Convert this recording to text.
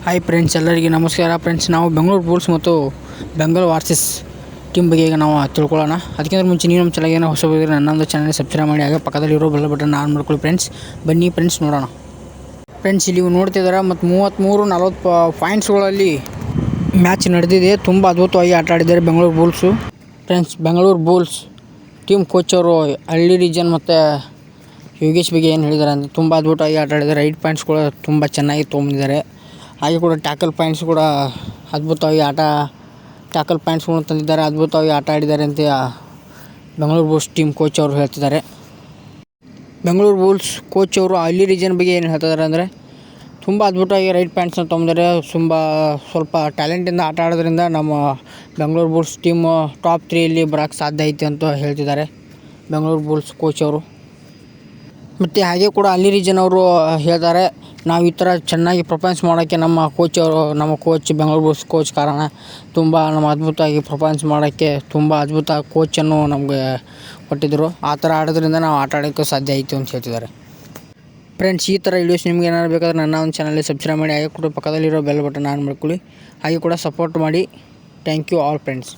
Hi friends, ಎಲ್ಲರಿಗೆ ನಮಸ್ಕಾರ friends. ನಾವು ಬೆಂಗಳೂರು ಬುಲ್ಸ್ ಮತ್ತು ಬೆಂಗಳೂರು ವಾರ್ಸಸ್ ಟೀಮ್ ಬಗ್ಗೆ ಈಗ ನಾವು ತಿಳ್ಕೊಳ್ಳೋಣ. ಅದಕ್ಕಿಂತ ಮುಂಚೆ ನೀವು ನಮ್ಮ ಚಾನಲ್ಗೆ ಹೊಸ ಬಂದರೆ ನನ್ನೊಂದು ಚಾನಲ್ ಸಬ್ಸ್ಕ್ರೈಬ್ ಮಾಡಿ, ಹಾಗೆ ಪಕ್ಕದಲ್ಲಿರೋ ಬೆಲ್ ಬಟನ್ ಆನ್ ಮಾಡ್ಕೊಳ್ಳಿ ಫ್ರೆಂಡ್ಸ್. ಬನ್ನಿ ಫ್ರೆಂಡ್ಸ್ ನೋಡೋಣ. ಫ್ರೆಂಡ್ಸ್, ಇಲ್ಲಿ ನೋಡ್ತಿದ್ದಾರೆ ಮತ್ತು 33-40 ಪಾಯಿಂಟ್ಸ್ಗಳಲ್ಲಿ ಮ್ಯಾಚ್ ನಡೆದಿದೆ. ತುಂಬ ಅದ್ಭುತವಾಗಿ ಆಟ ಆಡಿದ್ದಾರೆ Bengaluru bulls. Friends, Bengaluru Bulls team coach ಅವರು ಹಳ್ಳಿ ರೀಜನ್ ಮತ್ತು ಯೋಗೇಶ್ ಬಗ್ಗೆ ಏನು ಹೇಳಿದ್ದಾರೆ ಅಂದರೆ ತುಂಬ ಅದ್ಭುತವಾಗಿ ಆಟ ಆಡಿದ್ದಾರೆ. ರೈಟ್ ಪಾಯಿಂಟ್ಸ್ಗಳು ತುಂಬ ಚೆನ್ನಾಗಿ ತೊಗೊಂಡಿದ್ದಾರೆ. ಹಾಗೆ ಕೂಡ ಟ್ಯಾಕಲ್ ಪಾಯಿಂಟ್ಸ್ ಕೂಡ ಅದ್ಭುತವಾಗಿ ಟ್ಯಾಕಲ್ ಪಾಯಿಂಟ್ಸ್ಗಳನ್ನು ತಂದಿದ್ದಾರೆ. ಅದ್ಭುತವಾಗಿ ಆಟ ಆಡಿದ್ದಾರೆ ಅಂತ ಬೆಂಗಳೂರು ಬುಲ್ಸ್ ಟೀಮ್ ಕೋಚ್ ಅವರು ಹೇಳ್ತಿದ್ದಾರೆ. ಬೆಂಗಳೂರು ಬುಲ್ಸ್ ಕೋಚ್ ಅವರು ಹಳ್ಳಿ ರೀಜನ್ ಬಗ್ಗೆ ಏನು ಹೇಳ್ತಿದ್ದಾರೆ ಅಂದರೆ ತುಂಬ ಅದ್ಭುತವಾಗಿ ರೈಟ್ ಪಾಯಿಂಟ್ಸ್ನ ತೊಗೊಂಡಿದ್ದಾರೆ. ಸ್ವಲ್ಪ ಟ್ಯಾಲೆಂಟಿಂದ ಆಟ ಆಡೋದ್ರಿಂದ ನಮ್ಮ ಬೆಂಗಳೂರು ಬುಲ್ಸ್ ಟೀಮ್ ಟಾಪ್ 3ಯಲ್ಲಿ ಬರೋಕ್ಕೆ ಸಾಧ್ಯ ಐತೆ ಅಂತ ಹೇಳ್ತಿದ್ದಾರೆ ಬೆಂಗಳೂರು ಬುಲ್ಸ್ ಕೋಚ್ ಅವರು. ಮತ್ತು ಹಾಗೆ ಕೂಡ ಹಳ್ಳಿ ರೀಜನ್ ಅವರು ಹೇಳ್ತಾರೆ, ನಾವು ಈ ಥರ ಚೆನ್ನಾಗಿ ಪರ್ಫಾರ್ಮೆನ್ಸ್ ಮಾಡೋಕ್ಕೆ ನಮ್ಮ ಕೋಚ್ ಬೆಂಗಳೂರು ಬುಲ್ಸ್ ಕೋಚ್ ಕಾರಣ. ತುಂಬ ನಮ್ಮ ಅದ್ಭುತವಾಗಿ ಪರ್ಫಾರ್ಮೆನ್ಸ್ ಮಾಡೋಕ್ಕೆ ತುಂಬ ಅದ್ಭುತ ಕೋಚನ್ನು ನಮಗೆ ಕೊಟ್ಟಿದ್ದರು. ಆ ಥರ ಆಡೋದ್ರಿಂದ ನಾವು ಆಟ ಆಡೋಕ್ಕೆ ಸಾಧ್ಯ ಆಯಿತು ಅಂತ ಹೇಳ್ತಿದ್ದಾರೆ. ಫ್ರೆಂಡ್ಸ್, ಈ ಥರ ವಿಡಿಯೋಸ್ ನಿಮ್ಗೆ ಏನಾದ್ರು ಬೇಕಾದ್ರೆ ನನ್ನ ಒಂದು ಚಾನಲ್ಗೆ ಸಬ್ಸ್ಕ್ರೈಬ್ ಮಾಡಿ, ಹಾಗೆ ಕೂಡ ಪಕ್ಕದಲ್ಲಿರೋ ಬೆಲ್ ಬಟನ್ ಆನ್ ಮಾಡ್ಕೊಳ್ಳಿ. ಹಾಗೆ ಕೂಡ ಸಪೋರ್ಟ್ ಮಾಡಿ. Thank you all friends.